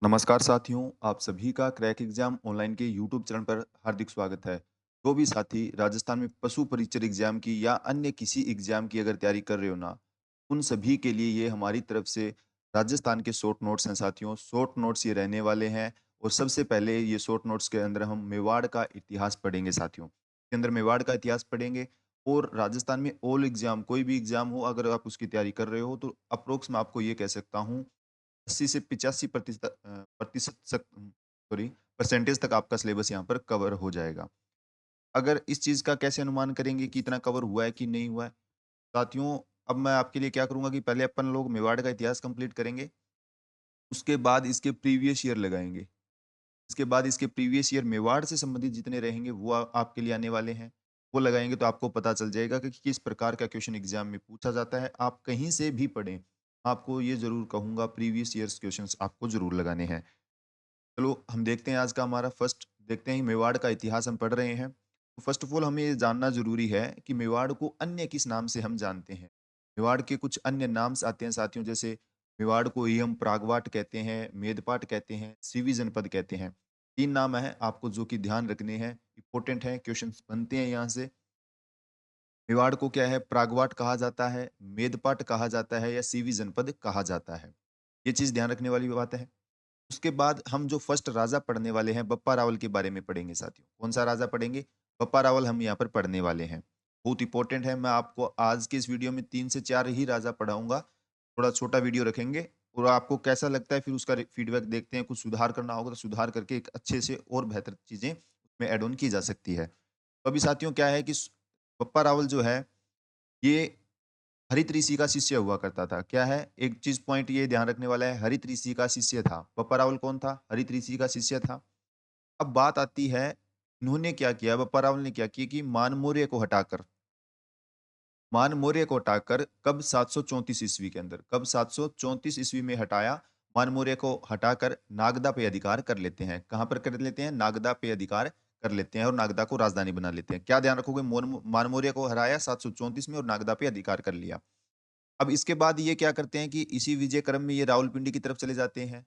नमस्कार साथियों, आप सभी का क्रैक एग्जाम ऑनलाइन के यूट्यूब चैनल पर हार्दिक स्वागत है। जो भी साथी राजस्थान में पशु परीक्षर एग्जाम की या अन्य किसी एग्जाम की अगर तैयारी कर रहे हो ना, उन सभी के लिए ये हमारी तरफ से राजस्थान के शॉर्ट नोट्स हैं साथियों। शॉर्ट नोट्स ये रहने वाले हैं और सबसे पहले ये शॉर्ट नोट्स के अंदर हम मेवाड़ का इतिहास पढ़ेंगे साथियों। इसके अंदर मेवाड़ का इतिहास पढ़ेंगे और राजस्थान में ऑल एग्जाम कोई भी एग्जाम हो अगर आप उसकी तैयारी कर रहे हो तो अप्रोक्स मैं आपको ये कह सकता हूँ 80 से 85% परसेंटेज तक आपका सिलेबस यहाँ पर कवर हो जाएगा। अगर इस चीज़ का कैसे अनुमान करेंगे कि इतना कवर हुआ है कि नहीं हुआ है? साथियों, अब मैं आपके लिए क्या करूँगा कि पहले अपन लोग मेवाड़ का इतिहास कंप्लीट करेंगे, उसके बाद इसके प्रीवियस ईयर लगाएँगे। इसके बाद इसके प्रीवियस ईयर मेवाड़ से संबंधित जितने रहेंगे वो आपके लिए आने वाले हैं। वो लगाएँगे तो आपको पता चल जाएगा कि किस प्रकार का क्वेश्चन एग्ज़ाम में पूछा जाता है। आप कहीं से भी पढ़ें, आपको ये ज़रूर कहूँगा प्रीवियस ईयर्स क्वेश्चन्स आपको ज़रूर लगाने हैं। चलो हम देखते हैं आज का हमारा फर्स्ट देखते हैं मेवाड़ का इतिहास हम पढ़ रहे हैं। तो फर्स्ट ऑफ ऑल हमें ये जानना ज़रूरी है कि मेवाड़ को अन्य किस नाम से हम जानते हैं। मेवाड़ के कुछ अन्य नाम्स आते हैं साथियों, जैसे मेवाड़ को ही हम प्रागवाट कहते हैं, मेदपाट कहते हैं, सिवी जनपद कहते हैं। 3 नाम हैं आपको जो कि ध्यान रखने हैं, इम्पोर्टेंट हैं, क्वेश्चन्स बनते हैं यहाँ से। मेवाड़ को क्या है प्रागवाट कहा जाता है, मेदपाट कहा जाता है या सिवी जनपद कहा जाता है। ये चीज़ ध्यान रखने वाली बात है। उसके बाद हम जो फर्स्ट राजा पढ़ने वाले हैं, बप्पा रावल के बारे में पढ़ेंगे साथियों। कौन-सा राजा पढ़ेंगे? बप्पा रावल हम यहाँ पर पढ़ने वाले हैं। बहुत इंपॉर्टेंट है, मैं आपको आज के इस वीडियो में 3 से 4 ही राजा पढ़ाऊँगा। थोड़ा छोटा वीडियो रखेंगे और आपको कैसा लगता है फिर उसका रि फीडबैक देखते हैं। कुछ सुधार करना होगा तो सुधार करके एक अच्छे से और बेहतर चीज़ें उसमें ऐड ऑन की जा सकती है। तो अभी साथियों क्या है कि बप्पा रावल जो है, ये हरित ऋषि का शिष्य हुआ करता था। क्या है? एक चीज़ पॉइंट ये ध्यान रखने वाला है, हरित ऋषि का शिष्य था। बप्पा रावल कौन था? हरित ऋषि का शिष्य था। अब बात आती है, इन्होंने क्या किया, बप्पा रावल ने क्या किया कि मान मौर्य को हटाकर कब 734 ईस्वी के अंदर, कब 734 ईस्वी में हटाया, मान मौर्य को हटाकर नागदा पे अधिकार कर लेते हैं। कहाँ पर कर लेते हैं? नागदा पे अधिकार कर लेते हैं और नागदा को राजधानी बना लेते हैं। क्या ध्यान रखोगे? मान मौर्य को हराया 734 में और नागदा पे अधिकार कर लिया। अब इसके बाद ये क्या करते हैं कि इसी विजय क्रम में ये रावलपिंडी की तरफ चले जाते हैं।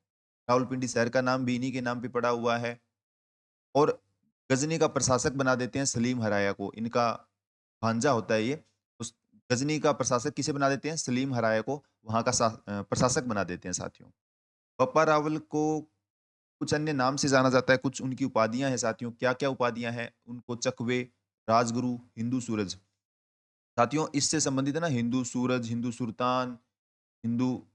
रावलपिंडी शहर का नाम भी इन्हीं के नाम पे पड़ा हुआ है और गजनी का प्रशासक बना देते हैं सलीम हराया को। इनका भांजा होता है ये। उस गजनी का प्रशासक किसे बना देते हैं? सलीम हराया को वहाँ का प्रशासक बना देते हैं साथियों। बप्पा रावल को कुछ अन्य नाम से जाना जाता है, कुछ उनकी उपाधियाँ हैं साथियों। क्या-क्या उपाधियाँ हैं? उनको चकवे, राजगुरु, हिंदू सूरज। साथियों इससे संबंधित है ना हिंदू सूरज, हिंदू सुल्तान, हिंदू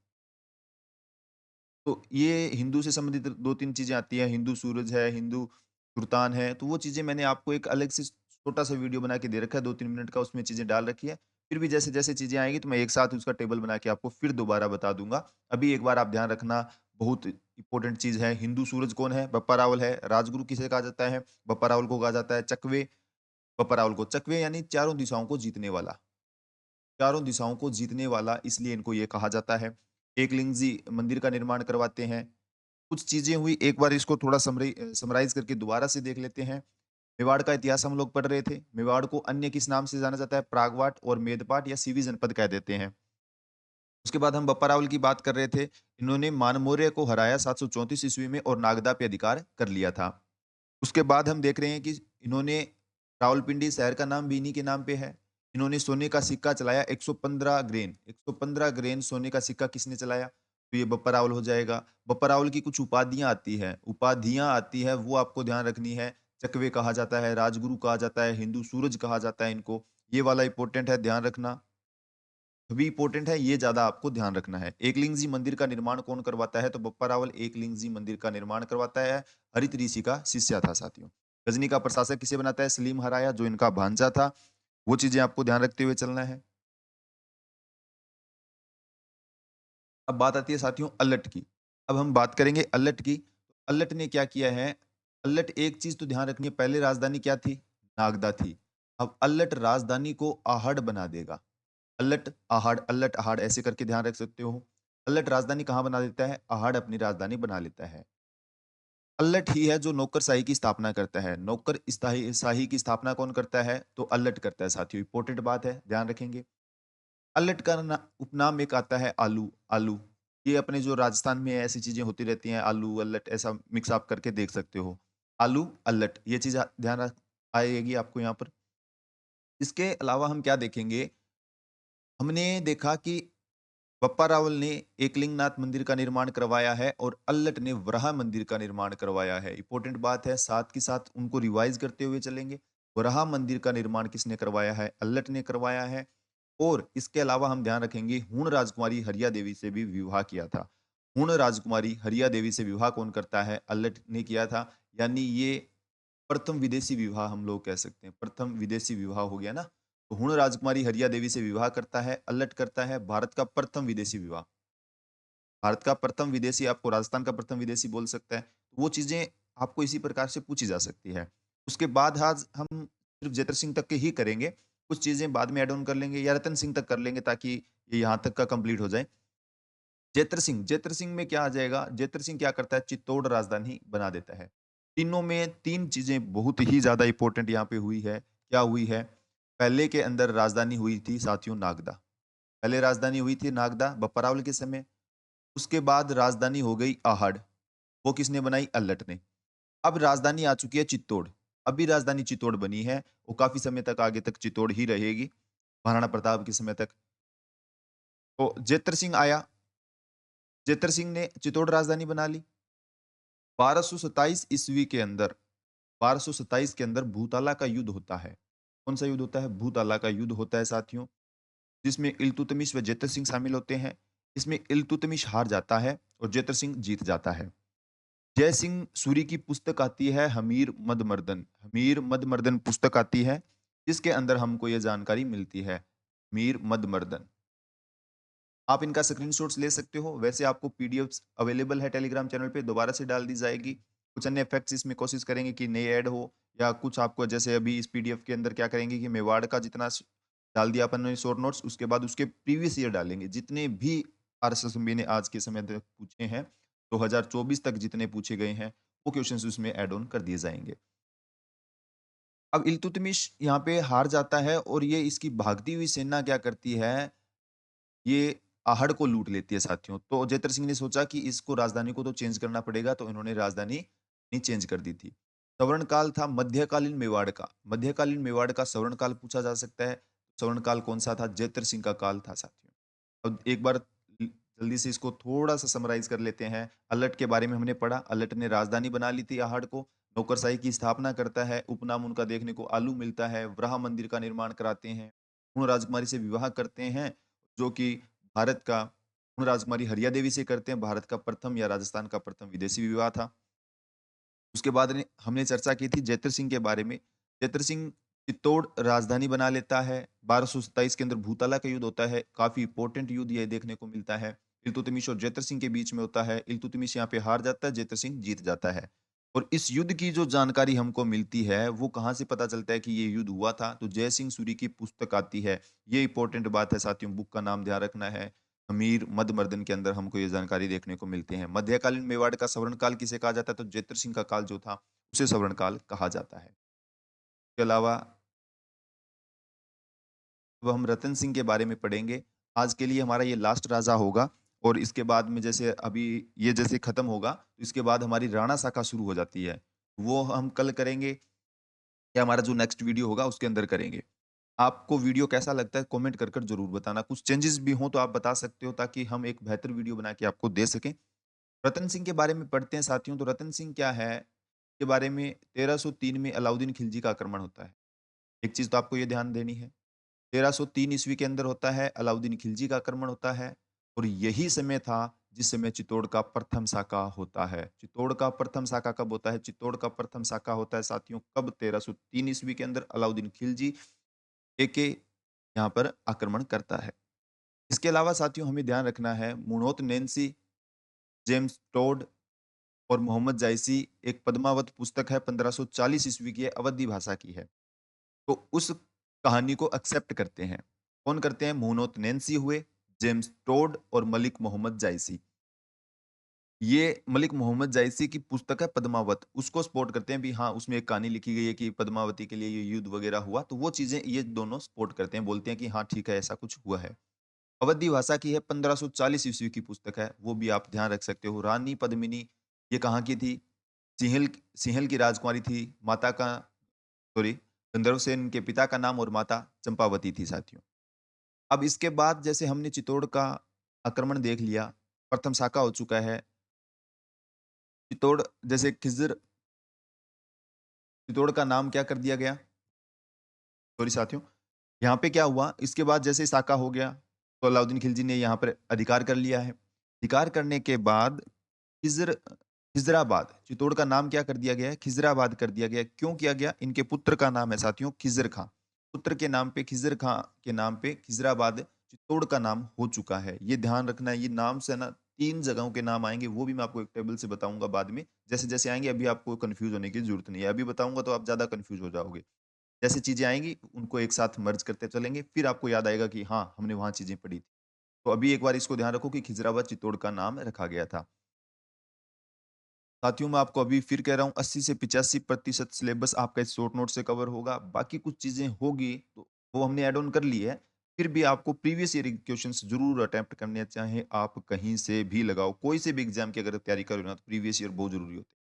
तो ये हिंदू से संबंधित 2-3 चीज़ें आती हैं, हिंदू सूरज है, हिंदू सुल्तान है, तो वो चीज़ें मैंने आपको एक अलग से छोटा-सा वीडियो बना के दे रखा है 2-3 मिनट का, उसमें चीज़ें डाल रखी है। फिर भी जैसे-जैसे चीज़ें आएँगी तो मैं एक साथ उसका टेबल बना के आपको फिर दोबारा बता दूँगा। अभी एक बार आप ध्यान रखना, बहुत इम्पोर्टेंट चीज़ है, हिंदू सूरज कौन है? बप्पा रावल है। राजगुरु किसे कहा जाता है? बप्पा रावल को कहा जाता है। चकवे, बप्पा रावल को चकवे यानी चारों दिशाओं को जीतने वाला। चारों दिशाओं को जीतने वाला इसलिए इनको ये कहा जाता है। एकलिंग जी मंदिर का निर्माण करवाते हैं। कुछ चीज़ें हुई, एक बार इसको थोड़ा समराइज़ करके दोबारा से देख लेते हैं। मेवाड़ का इतिहास हम लोग पढ़ रहे थे। मेवाड़ को अन्य किस नाम से जाना जाता है? प्रागवाट और मेदपाट या सिवी जनपद कह देते हैं। उसके बाद हम बप्पा रावल की बात कर रहे थे। इन्होंने मानमौर्य को हराया 734 ईस्वी में और नागदा पे अधिकार कर लिया था। उसके बाद हम देख रहे हैं कि इन्होंने रावलपिंडी शहर का नाम भी इन्हीं के नाम पे है। इन्होंने सोने का सिक्का चलाया 115 ग्रेन, 115 ग्रेन सोने का सिक्का किसने चलाया? तो ये बप्पा रावल हो जाएगा। बप्पा रावल की कुछ उपाधियाँ आती है वो आपको ध्यान रखनी है। चकवे कहा जाता है, राजगुरु कहा जाता है, हिंदू सूरज कहा जाता है इनको। ये वाला इम्पोर्टेंट है, ध्यान रखना। भी इम्पोर्टेंट है, ये ज़्यादा आपको ध्यान रखना है। एकलिंग जी मंदिर का निर्माण कौन करवाता है? तो बप्पा रावल एकलिंग जी मंदिर का निर्माण करवाता है। हरित ऋषि का शिष्य था साथियों। गजनी का प्रशासक किसे बनाता है? सलीम हराया जो इनका भांजा था। वो चीज़ें आपको ध्यान रखते हुए चलना है। अब बात आती है साथियों अल्लट की। अब हम बात करेंगे अल्लट की। अल्लट ने क्या किया है? अल्लट एक चीज़ तो ध्यान रखनी है, पहले राजधानी क्या थी? नागदा थी। अब अल्लट राजधानी को आहड़ बना देगा। अल्लट आहड़ ऐसे करके ध्यान रख सकते हो। अल्लट राजधानी कहाँ बना देता है? आहड़ अपनी राजधानी बना लेता है। अल्लट ही है जो नौकरशाही की स्थापना करता है। नौकर स्थाही शाही की स्थापना कौन करता है? तो अल्लट करता है साथियों। इंपॉर्टेंट बात है, ध्यान रखेंगे। अल्लट का उपनाम एक आता है आलू, आलू। ये अपने जो राजस्थान में ऐसी चीज़ें होती रहती हैं, आलू, अल्लट ऐसा मिक्स आप करके देख सकते हो। आलू, अल्लट ये चीज़ ध्यान रख आएगी आपको यहाँ पर। इसके अलावा हम क्या देखेंगे, हमने देखा कि बप्पा रावल ने एकलिंगनाथ मंदिर का निर्माण करवाया है और अल्लट ने वराह मंदिर का निर्माण करवाया है। इंपॉर्टेंट बात है, साथ के साथ उनको रिवाइज करते हुए चलेंगे। वराह मंदिर का निर्माण किसने करवाया है? अल्लट ने करवाया है। और इसके अलावा हम ध्यान रखेंगे, हूण राजकुमारी हरिया देवी से भी विवाह किया था। हूण राजकुमारी हरिया देवी से विवाह कौन करता है? अल्लट ने किया था। यानी ये प्रथम विदेशी विवाह हम लोग कह सकते हैं। प्रथम विदेशी विवाह हो गया ना। तो हूण राजकुमारी हरिया देवी से विवाह करता है, अल्लट करता है भारत का प्रथम विदेशी विवाह। भारत का प्रथम विदेशी आपको राजस्थान का प्रथम विदेशी बोल सकता है। तो वो चीज़ें आपको इसी प्रकार से पूछी जा सकती है। उसके बाद आज हम सिर्फ़ जेतर सिंह तक के ही करेंगे। कुछ चीज़ें बाद में ऐड ऑन कर लेंगे या रतन सिंह तक कर लेंगे ताकि ये यहाँ तक का कंप्लीट हो जाए। जेतर सिंह में क्या आ जाएगा? जेतर सिंह क्या करता है? चित्तौड़ राजधानी बना देता है। तीनों में 3 चीज़ें बहुत ही ज़्यादा इम्पोर्टेंट यहाँ पे हुई है। क्या हुई है? पहले के अंदर राजधानी हुई थी साथियों नागदा। पहले राजधानी हुई थी नागदा बप्पा रावल के समय। उसके बाद राजधानी हो गई आहड़, वो किसने बनाई? अल्लट ने। अब राजधानी आ चुकी है चित्तौड़, अभी राजधानी चित्तौड़ बनी है, वो काफ़ी समय तक आगे तक चित्तौड़ ही रहेगी, महाराणा प्रताप के समय तक। तो जेतर सिंह आया, जेतर सिंह ने चित्तौड़ राजधानी बना ली। 1227 ईस्वी के अंदर 1227 के अंदर भूताला का युद्ध होता है। कौन सा युद्ध होता है? भूताला का युद्ध होता है साथियों, जिसमें इल्तुतमिश व जेतर सिंह शामिल होते हैं। इसमें इल्तुतमिश हार जाता है और जेतर सिंह जीत जाता है। जय सिंह सूरी की पुस्तक आती है हमीर मदमर्दन। हमीर मदमर्दन पुस्तक आती है, जिसके अंदर हमको ये जानकारी मिलती है, मीर मदमर्दन। आप इनका स्क्रीनशॉट्स ले सकते हो। वैसे आपको पीडीएफ्स अवेलेबल है टेलीग्राम चैनल पे, दोबारा से डाल दी जाएगी। कुछ अन्य फैक्ट्स इसमें कोशिश करेंगे कि नए ऐड हो, या कुछ आपको जैसे अभी इस पीडीएफ के अंदर क्या करेंगे कि मेवाड़ का जितना डाल दिया अपन ने शॉर्ट नोट्स, उसके बाद उसके प्रीवियस ईयर डालेंगे। जितने भी आरएसएसबी ने आज के समय तक पूछे हैं, 2024 तक जितने पूछे गए हैं, वो क्वेश्चंस उसमें ऐड ऑन कर दिए जाएंगे। अब इल्तुतमिश यहाँ पे हार जाता है और ये इसकी भागती हुई सेना क्या करती है, ये आहड़ को लूट लेती है साथियों। तो जेतर सिंह ने सोचा कि इसको राजधानी को तो चेंज करना पड़ेगा, तो इन्होंने राजधानी नहीं चेंज कर दी थी। सवर्णकाल था मध्यकालीन मेवाड़ का। मध्यकालीन मेवाड़ का सवर्णकाल पूछा जा सकता है। सवर्णकाल कौन-सा था? जेतर सिंह का काल था साथियों। अब एक बार जल्दी से इसको थोड़ा-सा समराइज़ कर लेते हैं। अल्लट के बारे में हमने पढ़ा, अल्लट ने राजधानी बना ली थी आहड़ को, नौकरशाही की स्थापना करता है, उपनाम उनका देखने को आलू मिलता है, वराह मंदिर का निर्माण कराते हैं, पूर्ण राजकुमारी से विवाह करते हैं, जो कि भारत का पूर्ण राजकुमारी हरिया देवी से करते हैं, भारत का प्रथम या राजस्थान का प्रथम विदेशी विवाह था। उसके बाद ने हमने चर्चा की थी जेतर सिंह के बारे में। जेतर सिंह चित्तौड़ राजधानी बना लेता है। 1227 के अंदर भूतला का युद्ध होता है। काफ़ी इम्पोर्टेंट युद्ध ये देखने को मिलता है। इल्तुतमिश और जेतर सिंह के बीच में होता है। इल्तुतमिश यहाँ पे हार जाता है, जेतर सिंह जीत जाता है। और इस युद्ध की जो जानकारी हमको मिलती है, वो कहाँ से पता चलता है कि ये युद्ध हुआ था? तो जय सिंह सूरी की पुस्तक आती है। ये इम्पोर्टेंट बात है साथियों, बुक का नाम ध्यान रखना है। अमीर मदमर्दन के अंदर हमको ये जानकारी देखने को मिलती है। मध्यकालीन मेवाड़ का स्वर्णकाल किसे कहा जाता है? तो जेतर सिंह का काल जो था, उसे स्वर्णकाल कहा जाता है। इसके अलावा अब हम रतन सिंह के बारे में पढ़ेंगे। आज के लिए हमारा ये लास्ट राजा होगा और इसके बाद में जैसे अभी ये जैसे खत्म होगा, तो इसके बाद हमारी राणा शाखा शुरू हो जाती है। वो हम कल करेंगे, या हमारा जो नेक्स्ट वीडियो होगा उसके अंदर करेंगे। आपको वीडियो कैसा लगता है कमेंट कर ज़रूर बताना। कुछ चेंजेस भी हों तो आप बता सकते हो ताकि हम एक बेहतर वीडियो बना के आपको दे सकें। रतन सिंह के बारे में पढ़ते हैं साथियों, तो रतन सिंह क्या है, के बारे में 1303 में अलाउद्दीन खिलजी का आक्रमण होता है। एक चीज़ तो आपको ये ध्यान देनी है। 1303 ईस्वी के अंदर होता है, अलाउद्दीन खिलजी का आक्रमण होता है और यही समय था जिस समय चित्तौड़ का प्रथम साका होता है। चित्तौड़ का प्रथम साका कब होता है? चित्तौड़ का प्रथम साका होता है साथियों कब? 1303 ईस्वी के अंदर अलाउद्दीन खिलजी के यहाँ पर आक्रमण करता है। इसके अलावा साथियों हमें ध्यान रखना है, मुणोत नैन्सी, जेम्स टोड और मोहम्मद जायसी एक पद्मावत पुस्तक है, 1540 ईस्वी की है, अवधी भाषा की है। तो उस कहानी को एक्सेप्ट करते हैं। कौन करते हैं? मुहम्मद नैन्सी हुए, जेम्स टोड और मलिक मोहम्मद जायसी। ये मलिक मोहम्मद जायसी की पुस्तक है पद्मावत, उसको सपोर्ट करते हैं भी हाँ, उसमें एक कहानी लिखी गई है कि पद्मावती के लिए ये युद्ध वगैरह हुआ, तो वो चीज़ें ये दोनों सपोर्ट करते हैं, बोलते हैं कि हाँ ठीक है, ऐसा कुछ हुआ है। अवधी भाषा की है, 1540 ईस्वी की पुस्तक है, वो भी आप ध्यान रख सकते हो। रानी पद्मिनी ये कहाँ की थी? सिंहल सिंहल की राजकुमारी थी, माता का सॉरी गंधर्व सेन के पिता का नाम और माता चंपावती थी साथियों। अब इसके बाद जैसे हमने चित्तौड़ का आक्रमण देख लिया, प्रथम शाका हो चुका है। चित्तौड़ जैसे चित्तौड़ का नाम क्या कर दिया गया? सॉरी साथियों, यहाँ पे क्या हुआ, इसके बाद जैसे शाका हो गया, तो अलाउद्दीन खिलजी ने यहाँ पर अधिकार कर लिया है। अधिकार करने के बाद खिज़राबाद, चित्तौड़ का नाम क्या कर दिया गया है? खिज़राबाद कर दिया गया है। क्यों किया गया? इनके पुत्र का नाम है साथियों खिज़र खां। पुत्र के नाम पे खिज़र खां के नाम पे खिज़राबाद चित्तौड़ का नाम हो चुका है। ये ध्यान रखना है, ये नाम से ना 3 जगहों के नाम आएँगे, वो भी मैं आपको एक टेबल से बताऊँगा बाद में। जैसे-जैसे आएँगे अभी आपको कन्फ्यूज़ होने की ज़रूरत नहीं है। अभी बताऊँगा तो आप ज़्यादा कन्फ्यूज़ हो जाओगे। जैसे चीज़ें आएँगी, उनको एक साथ मर्ज करते चलेंगे, फिर आपको याद आएगा कि हाँ, हमने वहाँ चीज़ें पढ़ी थी। तो अभी एक बार इसको ध्यान रखो कि खिज़राबाद चित्तौड़ का नाम रखा गया था। साथियों, मैं आपको अभी फिर कह रहा हूँ 80 से 85% सिलेबस आपका इस शॉर्ट नोट से कवर होगा। बाकी कुछ चीज़ें होगी तो वो हमने ऐड ऑन कर ली है। फिर भी आपको प्रीवियस ईयर के क्वेश्चंस ज़रूर अटेम्प्ट करने हैं, चाहे आप कहीं से भी लगाओ। कोई से भी एग्ज़ाम की अगर तैयारी कर रहे हो ना तो प्रीवियस ईयर बहुत ज़रूरी होते हैं।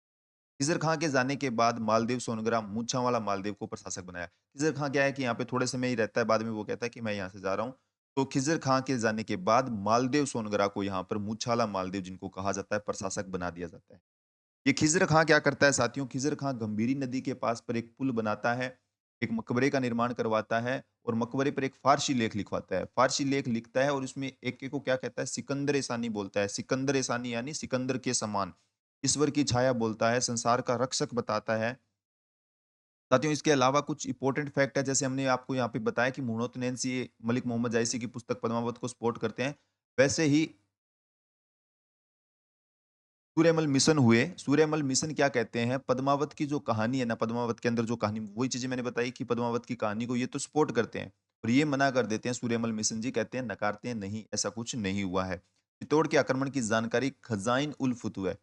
खिज़र खां के जाने के बाद मालदेव सोनग्राम मूछावाला मालदेव को प्रशासक बनाया। खिज़र खां क्या है कि यहाँ पे थोड़े समय ही रहता है, बाद में वो कहता है कि मैं यहाँ से जा रहा हूँ। तो खिज़र खां के जाने के बाद मालदेव सोनग्रा को यहाँ पर मूछाला मालदेव जिनको कहा जाता है प्रशासक बना दिया जाता है। ये खिज़र खां क्या करता है साथियों, खिज़र खां गंभीरी नदी के पास पर एक पुल बनाता है, एक मकबरे का निर्माण करवाता है और मकबरे पर एक फ़ारसी लेख लिखवाता है। फ़ारसी लेख लिखता है और उसमें एक-एक को क्या कहता है, सिकंदर-ए-सानी बोलता है। सिकंदर-ए-सानी यानी सिकंदर के समान, ईश्वर की छाया बोलता है, संसार का रक्षक बताता है। साथियों इसके अलावा कुछ इंपॉर्टेंट फैक्ट है, जैसे हमने आपको यहाँ पे बताया कि मुहम्मद नैन्सी मलिक मोहम्मद जायसी की पुस्तक पद्मावत को सपोर्ट करते हैं। वैसे ही सूर्यमल मिशन हुए। सूर्यमल मिशन क्या कहते हैं, पद्मावत की जो कहानी है ना, पद्मावत के अंदर जो कहानी वही चीज़ें मैंने बताई कि पद्मावत की कहानी को ये तो सपोर्ट करते हैं और ये मना कर देते हैं, सूर्यमल मिशन जी कहते हैं, नकारते हैं, नहीं ऐसा कुछ नहीं हुआ है। चित्तौड़ के आक्रमण की जानकारी खज़ाइन उल फुतुह,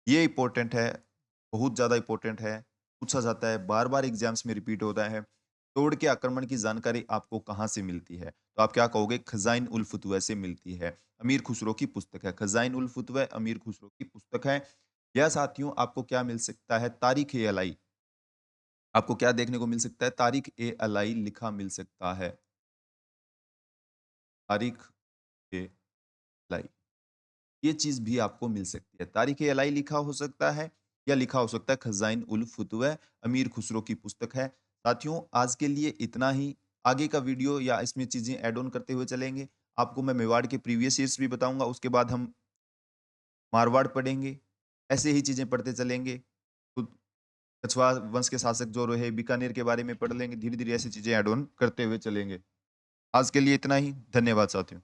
ये इम्पोर्टेंट है, बहुत ज़्यादा इम्पोर्टेंट है, पूछा जाता है, बार-बार एग्ज़ाम्स में रिपीट होता है। तोड़ के आक्रमण की जानकारी आपको कहाँ से मिलती है? तो आप क्या कहोगे? खज़ाइन उल फुतवह से मिलती है। अमीर खुसरो की पुस्तक है। खज़ाइन उल फुतवह अमीर खुसरो की पुस्तक है। या साथियों आपको क्या मिल सकता है? तारीख़-ए-अलाई। आपको क्या देखने को मिल सकता है? तारीख़-ए-अलाई लिखा मिल सकता है। तारीख़-ए-अलाई। ये चीज़ भी आपको मिल सकती है। तारीख़-ए-अलाई लिखा हो सकता है या लिखा हो सकता है खज़ाइन उल फुतवह, अमीर खुसरो की पुस्तक है। साथियों, आज के लिए इतना ही। आगे का वीडियो या इसमें चीज़ें ऐड ऑन करते हुए चलेंगे। आपको मैं मेवाड़ के प्रीवियस ईयर्स भी बताऊँगा, उसके बाद हम मारवाड़ पढ़ेंगे। ऐसे ही चीज़ें पढ़ते चलेंगे। खुद कछवाहा वंश के शासक जो रहे, बीकानेर के बारे में पढ़ लेंगे। धीरे-धीरे ऐसी चीज़ें ऐड ऑन करते हुए चलेंगे। आज के लिए इतना ही। धन्यवाद साथियों।